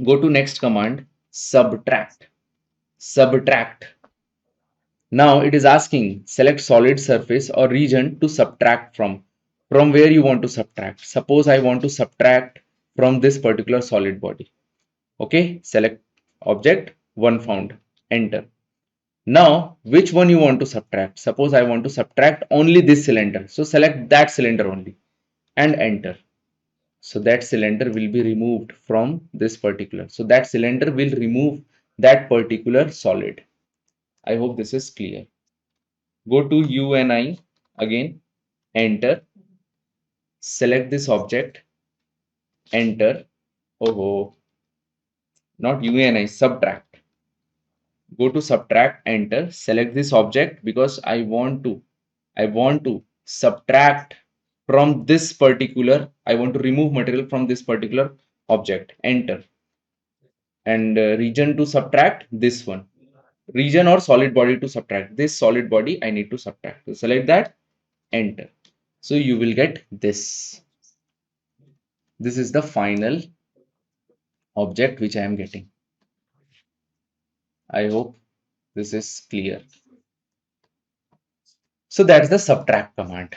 Go to next command, subtract. Subtract. Now it is asking select solid surface or region to subtract from. From where you want to subtract. Suppose I want to subtract from this particular solid body. Okay, select object, one found, enter. Now, which one you want to subtract? Suppose I want to subtract only this cylinder. So select that cylinder only and enter. So that cylinder will be removed from this particular. So that cylinder will remove that particular solid. I hope this is clear. Go to UNI again, enter, select this object, enter. Oh, not UNI, subtract. Go to subtract, enter, select this object because I want to subtract from this particular, I want to remove material from this particular object, enter. And region to subtract this one, region or solid body to subtract this solid body, I need to subtract. So select that, enter. So you will get this. This is the final object which I am getting. I hope this is clear. So that's the subtract command.